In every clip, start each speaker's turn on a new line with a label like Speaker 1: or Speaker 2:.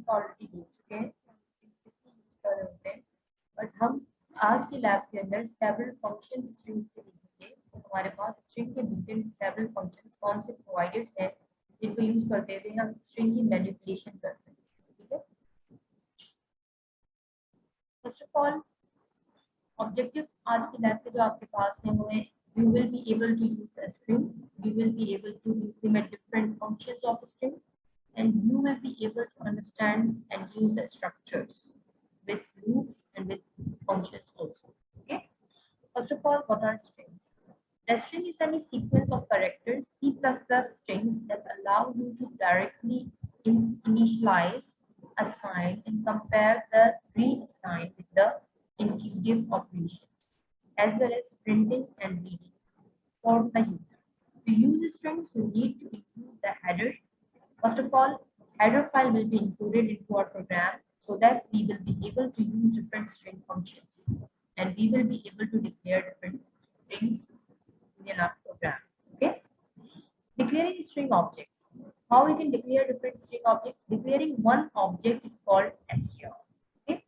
Speaker 1: का ऑलरेडी देख चुके हैं, यूज कर रहे होते हैं, बट हम आज की लैब के अंदर सेवरल फंक्शन स्ट्रिंग्स के देखेंगे। तो हमारे पास स्ट्रिंग के बीच सेवरल फंक्शंस कौन से प्रोवाइडेड है जिनको यूज करते हुए हम स्ट्रिंग की मैनिपुलेशन कर सकते हैं। ठीक है, फर्स्ट ऑफ ऑल ऑब्जेक्टिव्स आज की लैब के जो आपके पास हैं वो है you will be able to use a string, you will be able to implement different functions of a string, and you will be able to understand and use the structures with loops and with functions also. Okay, first of all, what are strings? The string is any sequence of characters, C++ strings that allow you to directly initialize, assign, and compare the reassign with the intuitive operations, as well as printing and reading for the user. To use strings, you need to include the header. First of all, header file will be included into our program so that we will be able to use different string functions and we will be able to declare different strings in our program. Okay, declaring string objects. How we can declare different string objects? Declaring one object is called str. Okay,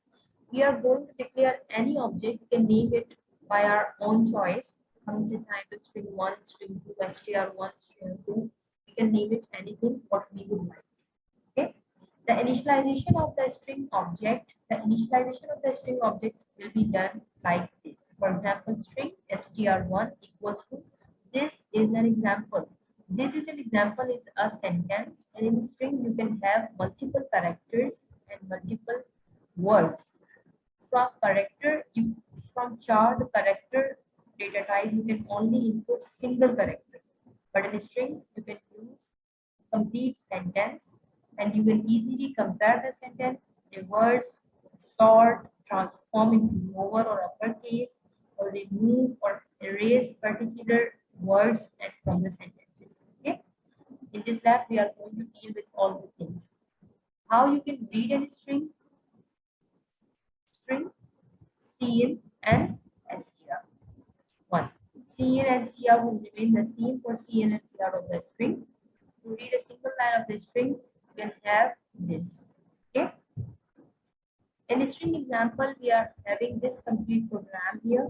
Speaker 1: we are going to declare any object. We can name it by our own choice. हम से चाहे तो string 1, string 2, str1, str2. We can name it anything what we would like. Okay. The initialization of the string object. The initialization of the string object will be done like this. For example, string str1 equals to. This is an example. This is an example is a sentence, and in string you can have multiple characters and multiple words. From character, from char the character data type, you can only input single character. But in a string, you can use complete sentence, and you can easily compare the sentence, reverse, sort, transform into lower or uppercase, or remove or erase particular words and from the sentences. Okay. In this lab, we are going to deal with all the things. How you can read a string, cin and str. One, cin and cr will remain the same for cin and cr of the string. To read a single line of the string, you can have this. Okay. In a string example, we are having this complete program here,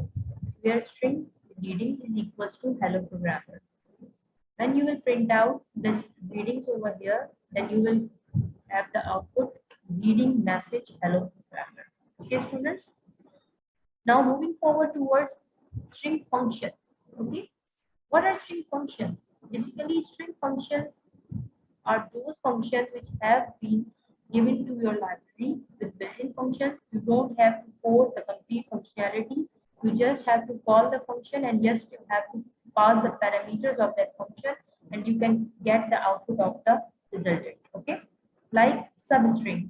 Speaker 1: where string readings is equals to hello programmer. When you will print out this readings over here, then you will have the output reading message hello programmer. Okay, students. Now moving forward towards string functions. Okay, what are string functions? Basically, string functions are those functions which have been given to your library with built-in functions. You don't have to code the complete functionality. You just have to call the function and just you have to pass the parameters of that function, and you can get the output of the resultant. Okay, like substring.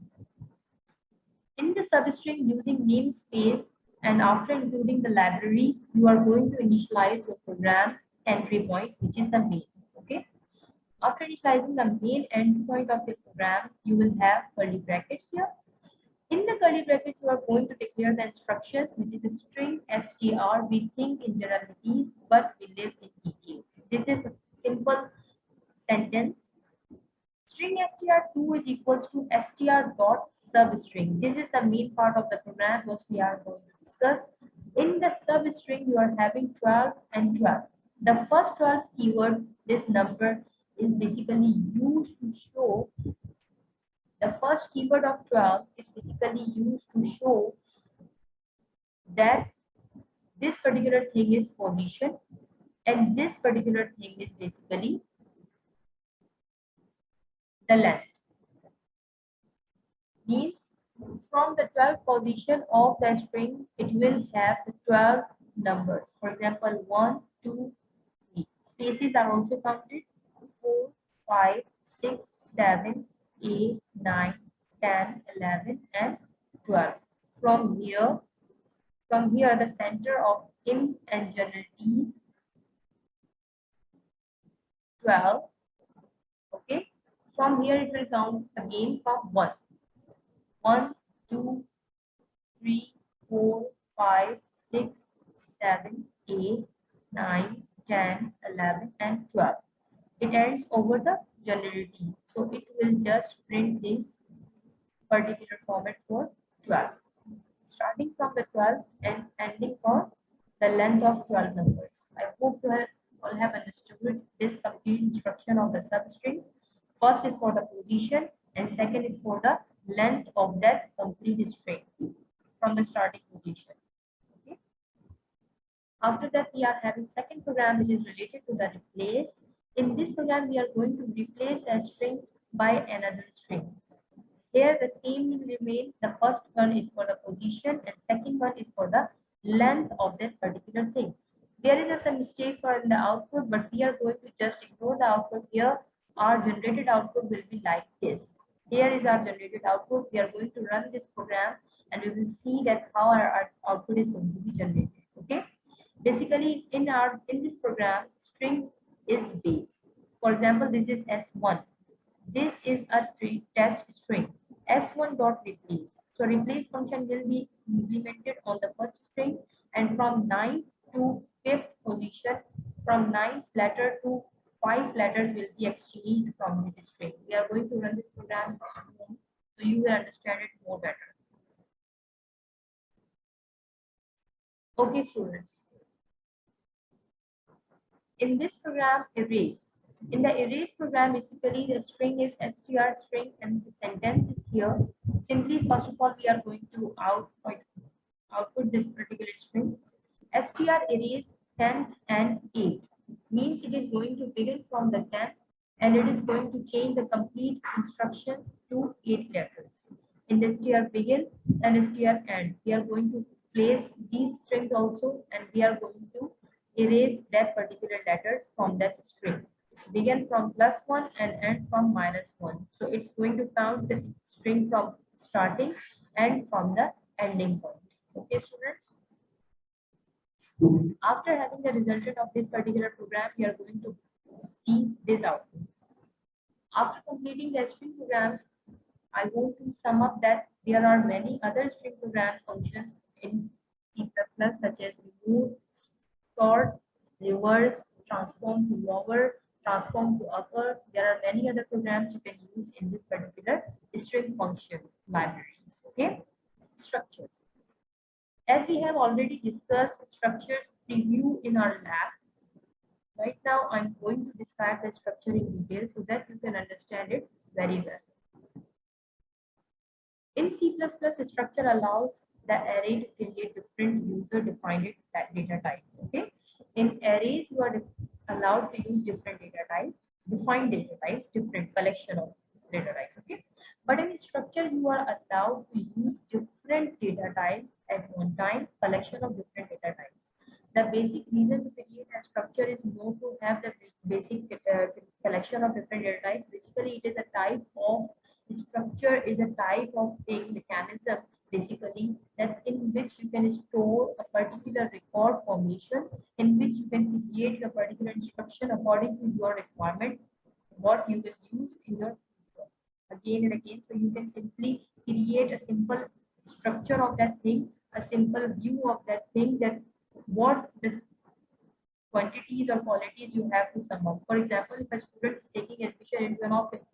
Speaker 1: In the substring, using namespace and after including the libraries, you are going to initialize your program entry point, which is the main. Okay. After initializing the main endpoint of the program, you will have curly brackets here. In the curly brackets, you are going to declare the instructions, which is a string str. We think in generalities, but we live in details. This is a simple sentence. String str2 is equals to str dot substring. This is the main part of the program which we are going to discuss. In the substring, you are having 12 and 12. The first 12 keyword, this number is basically used to show, the first keyword of 12 is basically used to show that this particular thing is position, and this particular thing is basically the length. Means from the 12th position of the string, it will have the 12 numbers. For example, 1, 2, 3. Spaces are also counted. 4, 5, 6, 7, 8, 9, 10, 11, and 12. From here, the center of int and generalities 12. Okay. From here, it will count again from 1. 1, 2, 3, 4, 5, 6, 7, 8, 9, 10, 11, and 12. It ends over the generality. So it will just print this particular format for 12. Starting from the 12 and ending for the length of 12 numbers. I hope you all have understood this complete instruction of the substring. First is for the position and second is for the length of that complete string from the starting position. Okay. After that, we are having second program which is related to the replace. In this program, we are going to replace a string by another string. Here the same will remain. The first one is for the position and second one is for the length of that particular thing. There is a mistake for in the output, but we are going to just ignore the output here. Our generated output will be like this. Here is our generated output. We are going to run this program and we will see that how our output is going to be generated. Okay. Basically, in this program, string is base. For example, this is S1. This is a test string. S1 dot replace. So replace function will be implemented on the first string and from 9 to 5th position, from 9th letter to 5 letters will be exchanged from this string. We are going to run this program so you will understand it more better. Okay, students. In this program, erase. In the erase program, basically the string is str string and the sentence is here. Simply, first of all, we are going to output this particular string. Str erase 10th and 8th means it is going to begin from the 10th and it is going to change the complete instructions to 8 letters. In the str begin and str end, we are going to place these strings also and we are going to erase that particular letters from that string. Begin from +1 and end from -1. So it's going to count the string from starting and from the ending point. Okay, students. After having the resultant of this particular program, we are going to see this output. After completing the string programs, I want to sum up that there are many other string program functions in C++ such as remove, sort, reverse, transform to lower, transform to upper. There are many other programs you can use in this particular string function libraries. Okay, structures. As we have already discussed structures preview in our lab, right now I'm going to describe the structure in detail so that you can understand it very well. In C++, structure allows the array to create different user-defined data types. Okay, in arrays you are allowed to use different data types, defined data types, different collection of data types. Okay, but in structure you are allowed to use different data types at one time, collection of different data types. The basic reason to create a structure is not to have the basic collection of different data types. Basically, it is a type of structure is a type of a mechanism basically that in which you can store a particular record formation in which you can create a particular instruction according to your requirement what you will use in your again and again. So you can simply create a simple structure of that thing, a simple view of that thing, that what the quantities or qualities you have to sum up. For example, if a student is taking admission into an office,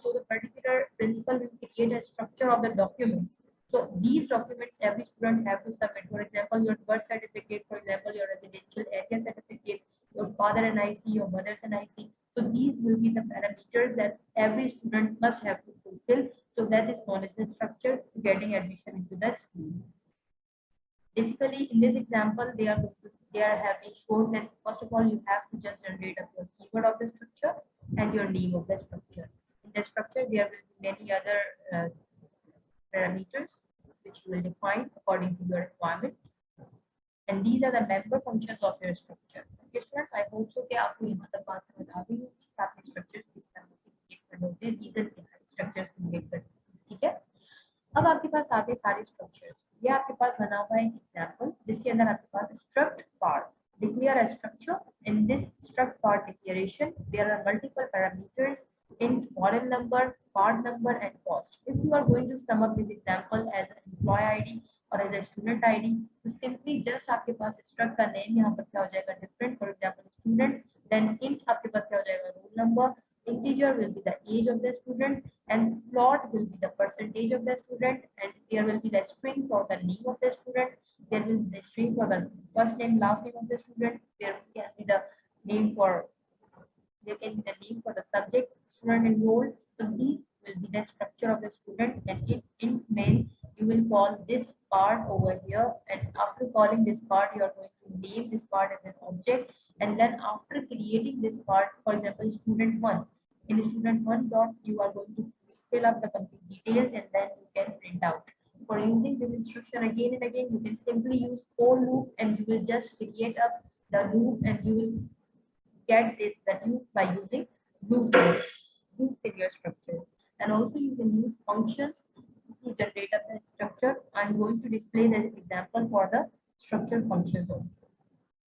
Speaker 1: so the particular principal will create a structure of the documents. So these documents every student have to submit. For example, your birth certificate, for example, your residential area certificate, your father NIC, your mother's NIC. So these will be the parameters that every student must have to fulfill. So that is known as the structure to getting admission into the school. Basically, in this example, they have been shown that first of all you have to just generate a keyword of the structure and your name of the structure. In the structure, there will be many other parameters which you will define according to your requirement. And these are the member functions of your structure. Okay, students, I hope so कि आपको यहाँ तक बात समझ आ गई होगी कि आपने structures किस तरह से create करने होते हैं, reason क्या है structures create करने का, ठीक है? अब आपके पास आ गए सारे structures. ये आपके पास बना हुआ है example जिसके अंदर आपके पास struct part. Declare a structure. In this struct part declaration, there are multiple parameters in foreign number, part number, and cost. If you are going to sum up this example as an employee ID or as a student ID, तो simply just आपके पास struct का name यहाँ पर क्या हो जाएगा different. For example, student, then int आपके पास क्या हो जाएगा roll number, integer will be the age of the student, and float will be the percentage percentage of the student, and there will be the string for the name of the student. There will be the string for the first name, last name of the student. There can be the name for there can be the name for the subject student enrolled. So these will be the structure of the student, and in main you will call this part over here, and after calling this part you are going to name this part as an object, and then after creating this part, for example student 1, in student 1 dot you are going to fill up the complete details, and then you can print out. For using this instruction again and again, you can simply use for loop, and you will just create up the loop, and you will get this reduced by using loop in your structure. And also you can use functions to generate a structure. I'm going to display the example for the structure functions also.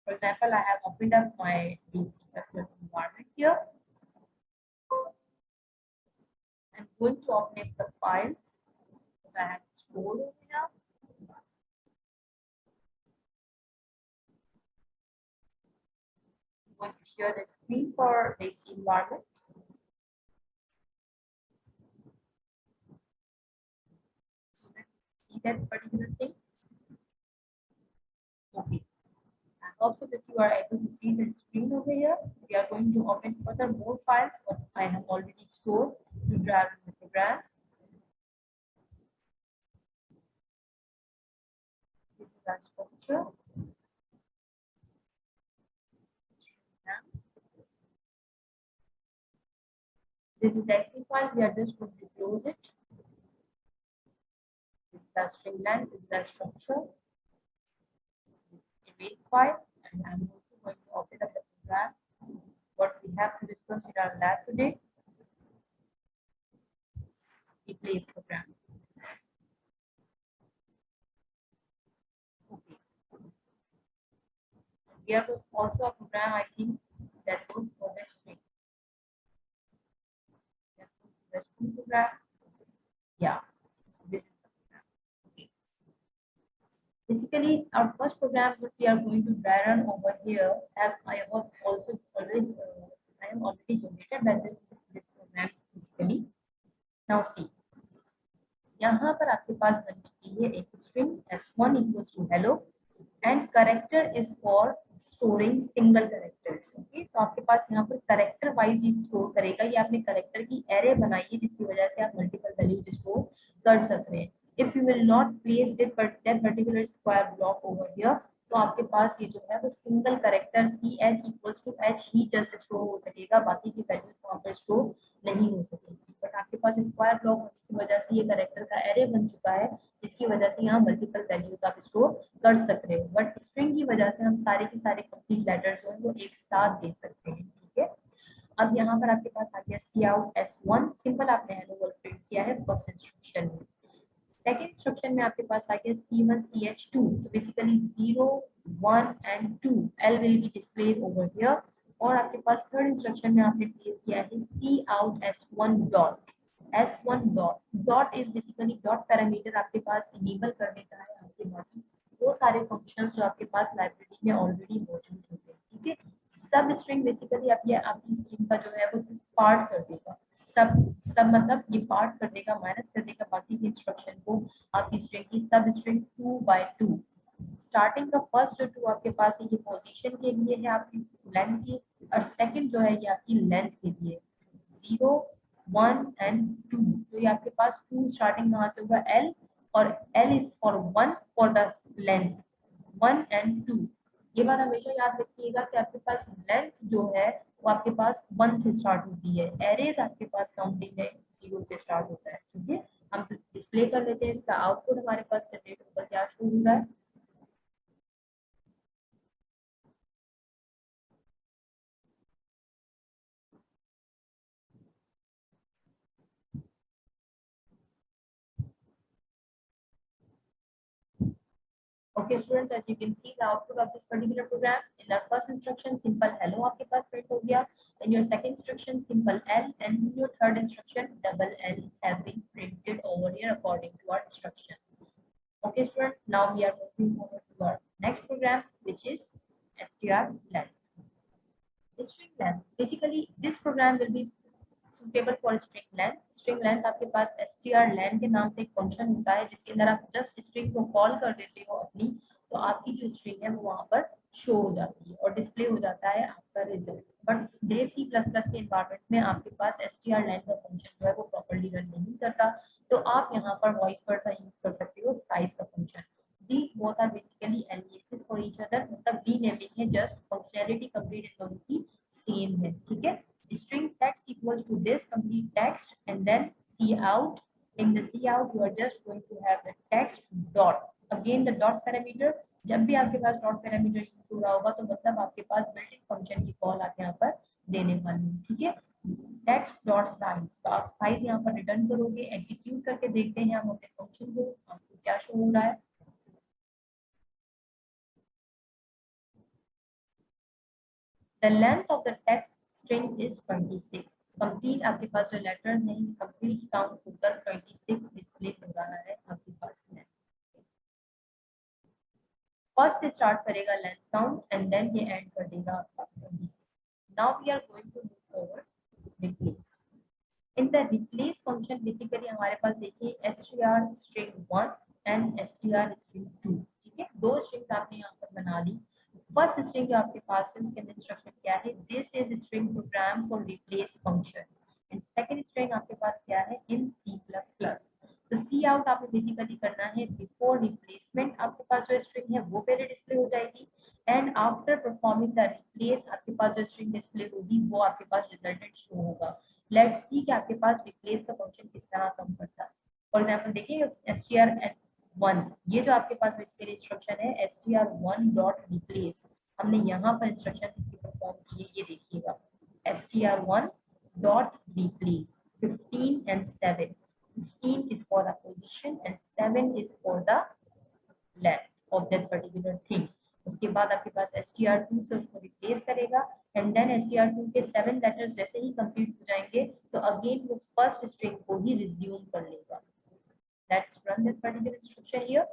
Speaker 1: For example, I have opened up my C++ environment here. I'm going to open up the files that I have stored over here. I'm going to share the screen for this environment. So let's see that particular thing. Okay. And also that you are able to see the screen over here. We are going to open further more files what I have already stored to drive the program. This is our structure. This is the exit file. We are just going to close it. This is our string length. This is our structure. Erase file, and I'm also going to open up the program. What we have to discuss in our lab today. Replace program. Okay. Here was also a program, I think, that was for the string. That was the string program. Yeah, this is the program. Okay. Basically, our first program that we are going to run over here, as I have also always, I am already generated by this program basically. Now see, यहाँ पर आपके पास बन चुकी है एक string s1 equals to hello and character is for storing single characters. Okay, तो आपके पास यहाँ पर character wise ही स्टोर करेगा. ये आपने character की array बनाई है जिसकी वजह से आप multiple values स्टोर कर सकते हैं. If you will not place that particular square block over here, तो आपके पास ये जो है वो single character ch equals to h ही जस्ट स्टोर हो सकेगा, बाकी की वैल्यूज वहाँ पर स्टोर नहीं हो सकेगी. बट आपके पास स्क्वायर ब्लॉक होने की वजह से ये करेक्टर का एरे बन चुका है, जिसकी वजह से यहाँ मल्टीपल वैल्यूज आप स्टोर कर सकते हो. बट स्ट्रिंग की वजह से हम सारे के सारे कंप्लीट लेटर्स जो है वो एक साथ दे सकते हैं. ठीक है, अब यहाँ पर आपके पास आ गया सी आउट s1. सिंपल आपने हेलो वर्ल्ड प्रिंट किया है फर्स्ट इंस्ट्रक्शन में. सेकेंड इंस्ट्रक्शन में आपके पास आ गया C1 CH2. तो basically 0 1 and 2 L will be displayed over here. और आपके पास थर्ड इंस्ट्रक्शन में आपने प्लेस किया है C out S1 dot. S1 dot dot is basically dot parameter आपके पास इनेबल कर देता है आपके बाकी वो सारे फंक्शंस जो आपके पास लाइब्रेरी में ऑलरेडी मौजूद होते हैं. ठीक है, सब स्ट्रिंग बेसिकली आप ये आपकी स्ट्रिंग का जो है वो पार्ट कर देगा. सब सब मतलब ये पार्ट कर देगा, माइनस कर देगा बाकी की इंस्ट्रक्शन को आपकी स्ट्रिंग की सब स्ट्रिंग 2/2. स्टार्टिंग का फर्स्ट जो 2 आपके पास है ये पोजीशन के लिए है आपकी लेंथ की, और सेकंड जो है ये आपकी लेंथ के लिए 0 1 and 2. तो ये आपके पास 2 स्टार्टिंग कहाँ से होगा L, और L is for 1 for the length 1 and 2. ये बात हमेशा याद रखिएगा कि आपके पास लेंथ जो है वो आपके पास 1 से स्टार्ट होती है. एरेज आपके पास काउंटिंग है 0 से स्टार्ट होता है. ठीक है, हम डिस्प्ले कर लेते हैं इसका आउटपुट हमारे पास जनरेट होकर क्या शो हो रहा है. Okay students, as you can see the output of this particular program. In our first instruction simple hello आपके पास print हो गया. In your second instruction simple L, and in your third instruction double L have been printed over here according to our instruction. Okay students, now we are moving over to our next program which is strlen. String length. Basically this program will be suitable for string length. String length आपके पास str len के नाम से एक function होता है जिसके अंदर आप जस्ट स्ट्रिंग को कॉल कर देते हो अपनी, तो आपकी जो स्ट्रिंग है वो वहां पर शो हो जाती है और डिस्प्ले हो जाता है आपका result. But dev C plus plus के इन्वायरमेंट में आपके पास str len का फंक्शन जो है वो प्रॉपर्ली रन नहीं करता, तो आप यहाँ पर वॉइस वर्ड यूज कर सकते हो साइज का function. These both are basically aliases for each other, मतलब renaming है, just functionality complete इन दोनों की सेम है, ठीक है। String text equals to this complete text and then cout. In the cout you are just going to have the text dot, again the dot parameter, जब भी आपके पास dot parameter use हो रहा होगा तो मतलब आपके पास बिल्ट इन फंक्शन की कॉल आप यहाँ पर देने वाली है, ठीक है। टेक्स्ट डॉट साइज, तो आप साइज यहाँ पर रिटर्न करोगे, एग्जीक्यूट करके देखते हैं हम अपने फंक्शन को, आपको क्या शो हो रहा है। The length of the text string is 26. Complete आपके पास जो लेटर नहीं कंप्लीट काउंट होकर 26 डिस्प्ले हो रहा है आपके पास में। फर्स्ट से स्टार्ट करेगा लेंथ काउंट एंड देन ये एंड कर देगा आपका 26। Now we are going to move forward replace. In the replace function basically हमारे पास देखिए str string 1 and str string 2, ठीक है, दो स्ट्रिंग्स आपने यहाँ पर बना ली। फर्स्ट स्ट्रिंग जो आपके पास है उसके अंदर इंस्ट्रक्शन क्या है, this is string program for replace function, and second string आपके पास क्या है, इन C++। तो सी आउट आपने बेसिकली करना है बिफोर रिप्लेसमेंट, आपके पास जो स्ट्रिंग है वो पहले डिस्प्ले हो जाएगी and after performing the replace आपके पास जो स्ट्रिंग डिस्प्ले होगी वो आपके पास रिजल्टेंट शो होगा। लेट्स सी कि आपके पास रिप्लेस का फंक्शन किस तरह काम करता है। फॉर एग्जांपल देखिए str1, ये जो आपके पास इसके लिए इंस्ट्रक्शन है str1 डॉट रिप्लेस, हमने यहाँ पर इंस्ट्रक्शन इसकी परफॉर्म की है, ये देखिएगा str1 dot replace 15 and 7, 15 is for the position and 7 is for the length of that particular thing। उसके बाद आपके पास str2 से उसको रिप्लेस करेगा एंड देन str2 के 7 लेटर्स जैसे ही कंप्लीट हो जाएंगे तो अगेन वो फर्स्ट स्ट्रिंग को ही रिज्यूम कर लेगा। Let's run this particular instruction here.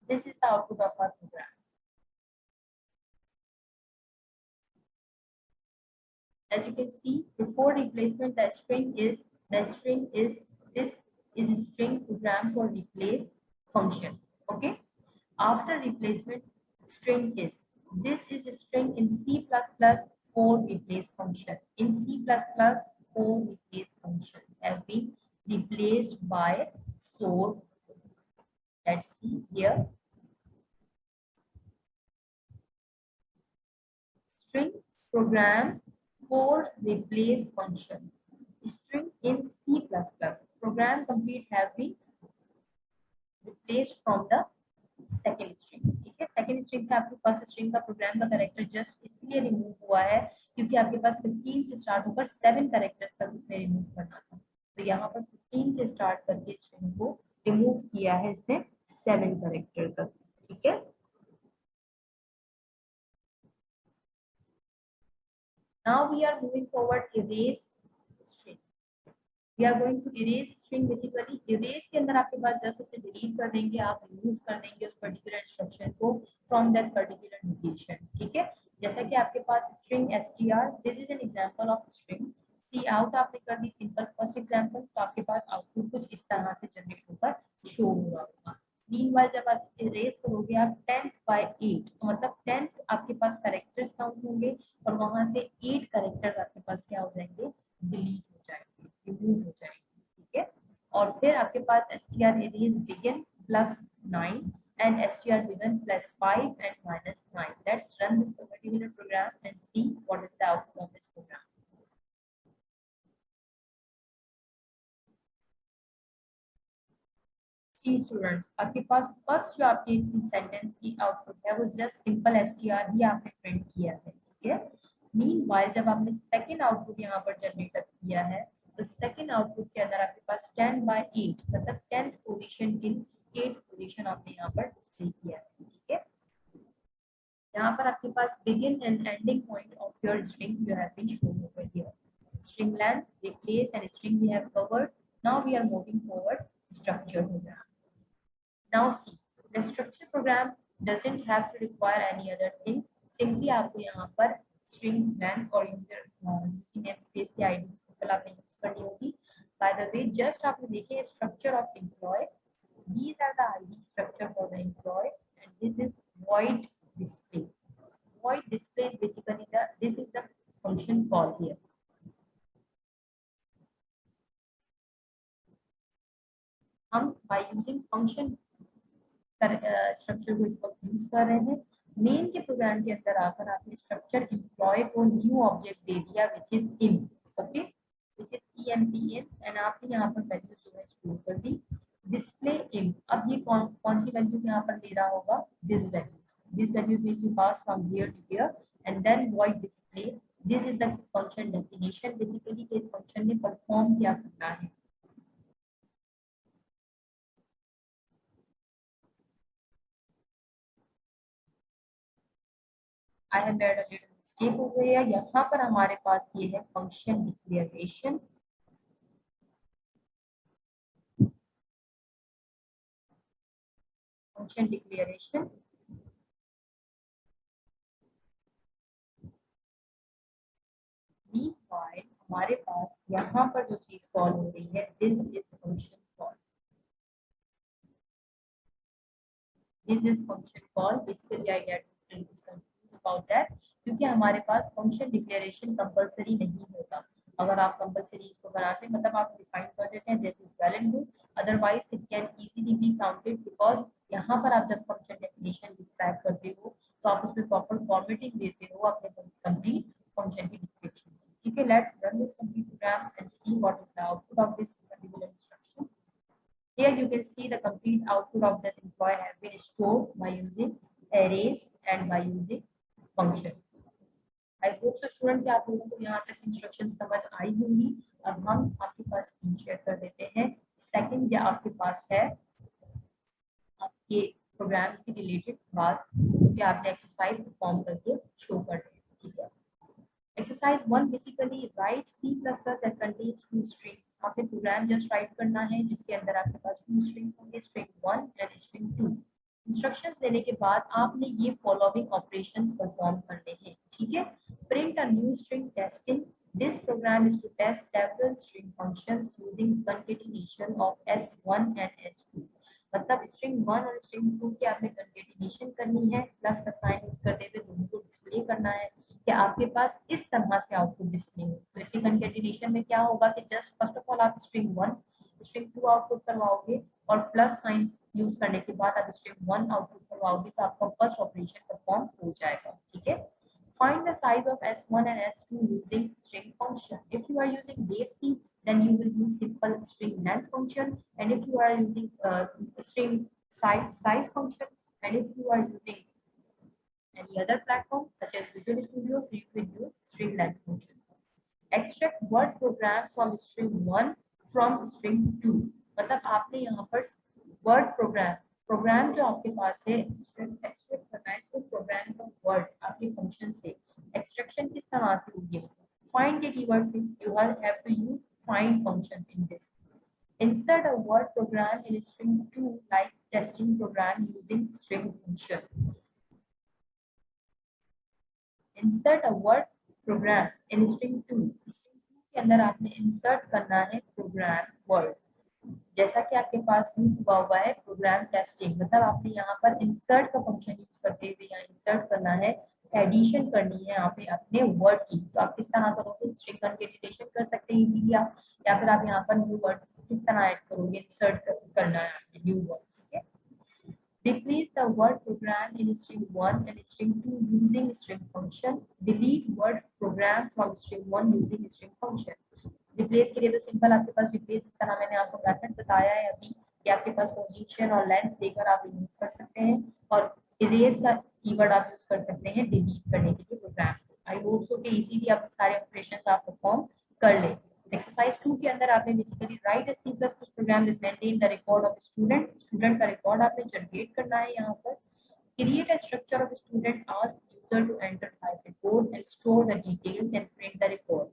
Speaker 1: This is the output of our program. As you can see, before replacement, the string is this is a string program for replace function. Okay. After replacement, string is this is a string in C++ for replace function. In C++ for replace function has been replaced by 4. Let's see here. String program for replace function, string in C++, program complete have been replaced from the second string, ठीक है। Second string से आपके पास string का programme का character just इसलिए remove हुआ है क्योंकि आपके पास 15 से स्टार्ट होकर 7 कैरेक्टर्स तक उसने रिमूव करना था, तो यहाँ पर 15 से स्टार्ट करके स्ट्रिंग को रिमूव किया है इसने 7 कैरेक्टर तक, ठीक है। Now we are moving forward erase string. We are going to erase string, basically erase के अंदर आपके पास जस्ट उसे डिलीट कर देंगे, आप रिमूव कर देंगे उस पर्टिकुलर इंस्ट्रक्शन को फ्रॉम दैट पर्टिकुलर नोटेशन, ठीक है। जैसा कि आपके पास string str, this is an example of string cout आपने कर दी सिंपल फर्स्ट एग्जांपल, तो आपके पास आउटपुट कुछ इस तरह से जनरेट होकर शो हो रहा होगा। मीनवाइल जब आप इरेज करोगे आप 10/8, तो मतलब 10 आपके पास कैरेक्टर्स काउंट होंगे और वहां से 8 कैरेक्टर्स आपके पास क्या हो जाएंगे, डिलीट हो जाएंगे, रिमूव हो जाएंगे, ठीक है। और फिर आपके पास str erase begin +9 and str begin +5 and -9। Let's run this particular program and see what is the outcome of this program. Students, आपके पास फर्स्ट जो आपके सेंटेंस की आउटपुट है वो जस्ट सिंपल str ही आपने प्रिंट किया है, ठीक है। मीनवाइल जब आपने सेकंड आउटपुट यहाँ पर जनरेट किया है तो सेकंड आउटपुट के अंदर आपके पास 10/8 मतलब 10th position in 8th position आपने यहाँ पर डिस्प्ले किया है, ठीक है। यहाँ पर आपके पास begin and ending point of your string you have been shown over here. String length, replace and string we have covered. Now we are moving forward structure program. Now see, the structure program doesn't have to require any other thing. Simply आपको यहाँ पर string length और user namespace की id simple आपने use करनी होगी. By the way, just आपने देखे structure of employee. These are the id structure for the employee, and this is void display. Void display is basically this is the function call here. हम by using function structure को इस वक्त use कर रहे हैं. Main के programme के अंदर आकर आपने स्ट्रक्चर एम्प्लॉय को न्यू ऑब्जेक्ट दे दिया which is in. Okay, which is EMPN, and आपने यहाँ पर वैल्यू जो है स्टोर कर दी. डिस्प्ले इन, अब ये कौन सी वैल्यू यहाँ पर ले रहा होगा? This value will be pass from here to here, and then void display. This is the function definition. Basically इस फंक्शन में परफॉर्म क्या करना है. I have made a little mistake over here. यहाँ पर हमारे पास ये है फंक्शन डिक्लेरेशन. फंक्शन डिक्लेरेशन हमारे पास यहाँ पर जो चीज कॉल हो रही है, this is function call. This is function call. Basically I get confuse about that, क्योंकि हमारे पास फंक्शन डिक्लेरेशन कंपलसरी नहीं होता. अगर आप कंपलसरी इसको बनाते हैं मतलब आप डिफाइन कर देते हैं this is well and good, otherwise it can easily be counted. Because यहाँ पर आप जब फंक्शन डेफिनेशन डिस्क्राइब करते हो तो आप उसमें प्रॉपर फॉर्मेटिंग देते हो अपने कंप्लीट फंक्शन की डिस्क्रिप्शन. ठीक है, let's run this complete program and see what is the output of this particular instruction. Here you can see the complete output of that employee have been stored by using arrays and by using function. I hope so student कि आप लोगों को यहाँ तक instruction समझ आई होंगी. अब हम आपके पास स्क्रीन शेयर कर देते हैं. सेकंड या आपके पास है आपके प्रोग्राम के रिलेटेड बात कि आपने एक्सरसाइज परफॉर्म करके शो कर दें. ठीक है, exercise 1 basically right C++ that contains two strings. आपने प्रोग्राम जस्ट राइट करना है जिसके अंदर आपके पास 2 स्ट्रिंग्स होंगे, string 1 एंड string 2. इंस्ट्रक्शंस देने के बाद आपने ये फॉलोइंग ऑपरेशंस परफॉर्म करने हैं. ठीक है, print a new string testing. This program is to test several string functions using concatenation of S1 and S2. मतलब स्ट्रिंग 1 और स्ट्रिंग 2 की आपने कंकेटिनेशन करनी है, प्लस का साइन यूज करते हुए दोनों को डिस्प्ले करना है कि आपके पास इस तरह से आउटपुट डिस्प्ले हो. तो इसी कंकेटिनेशन में क्या होगा कि जस्ट फर्स्ट ऑफ ऑल आप स्ट्रिंग 1 स्ट्रिंग 2 आउटपुट करवाओगे और प्लस साइन यूज करने के बाद आप स्ट्रिंग 1 आउटपुट करवाओगे तो आपका फर्स्ट ऑपरेशन परफॉर्म हो जाएगा. ठीक है, find the size of S1 and S2 using string function. If you are using base C, then you will use simple string length function, and if you are using string size function, and if you are using any other platform such as Visual Studio, so you will use string length function. Extract word program from string 1 from string 2. मतलब आपने यहाँ पर word programme जो आपके पास है extract करना है सिर्फ प्रोग्राम का वर्ड आपके फंक्शन से. एक्सट्रैक्शन किस तरह से होगी? फाइंड के कीवर्ड से. You have to use find function in this. Insert a word program in string 2 like testing program using string function. Insert a word program in string 2. के अंदर आपने इंसर्ट करना है प्रोग्राम वर्ड. जैसा कि आपके पास यूज हुआ है प्रोग्राम टेस्टिंग, मतलब आपने यहाँ पर इंसर्ट का फंक्शन यूज करते हुए यहाँ इंसर्ट करना है, एडिशन करनी है यहाँ पे अपने वर्ड की. तो आप किस तरह करोगे? स्ट्रिंग कंकेटिनेशन कर सकते हैं इजीली आप, या फिर आप यहाँ पर न्यू वर्ड किस तरह ऐड करोगे? इंसर्ट करना है न्यू वर्ड. ठीक है, replace the word program in string 1 and string 2 using string function. Delete word program from string 1 using string function. Replace के लिए तो सिंपल आपके पास रिप्लेस इस तरह मैंने आपको मेथड बताया है अभी कि आपके पास पोजीशन और लेंथ देकर आप यूज कर सकते हैं, और इरेज का कीवर्ड आप यूज कर सकते हैं डिलीट करने के लिए प्रोग्राम. आई होप सो कि इजीली आप सारे ऑपरेशंस आप परफॉर्म कर लें. एक्सरसाइज 2 के अंदर आपने basically write a C++ program that maintain the record of student का रिकॉर्ड आपने जनरेट करना है. यहाँ पर create a structure of student ask user to enter 5 record and store the details and print the record.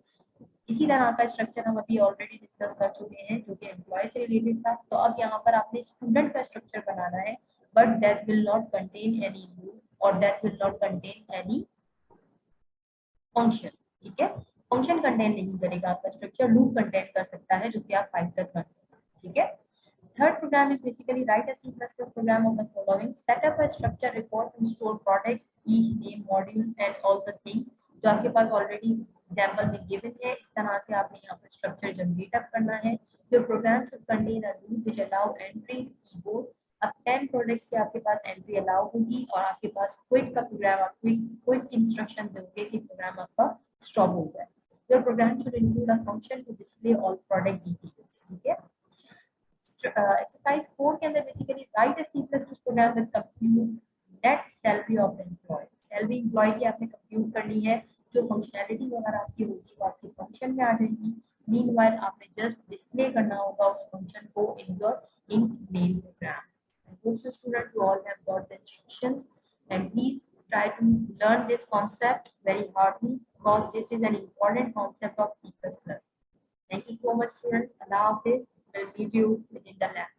Speaker 1: इसी तरह का structure हम अभी ऑलरेडी डिस्कस कर चुके हैं जो कि एम्प्लॉय से रिलेटेड था. तो अब यहाँ पर आपने स्टूडेंट का स्ट्रक्चर बनाना है, but that will not contain any loop or that will not contain any function. ठीक है, फंक्शन कंटेन नहीं करेगा आपका स्ट्रक्चर, लूप कंटेन कर सकता है जो कि आप 5 तक कर सकते हैं. ठीक है. Third program is basically write a C++ program of the following: set up a structure report and store products, each name, module and all the things जो आपके पास ऑलरेडी एग्जांपल में गिवन है. इस तरह से आपने यहाँ पर स्ट्रक्चर जनरेट अप करना है. Your program should contain a loop which allow entry keyboard. अब 10 प्रोडक्ट्स की आपके पास एंट्री अलाउ होगी और आपके पास क्विक का प्रोग्राम, आप क्विक इंस्ट्रक्शन दोगे कि प्रोग्राम आपका स्टॉप हो जाए. Your program should include a function to display all product details. ठीक है. एक्सरसाइज 4 के अंदर basically write a C++ program with compute net salary of the employ. Salary employ की आपने कंप्यूट करनी है. जो फंक्शनैलिटी वगैरह आपकी होगी वो आपके फंक्शन में आ जाएगी. मीनवाइल आपने जस्ट डिस्प्ले करना होगा उस फंक्शन को in your in main program. I hope so students you all have got the instructions, and please try to learn this concept very hardly because this is an important concept of C++. Thank you so much students. Allah Hafiz. We'll meet you within the lab.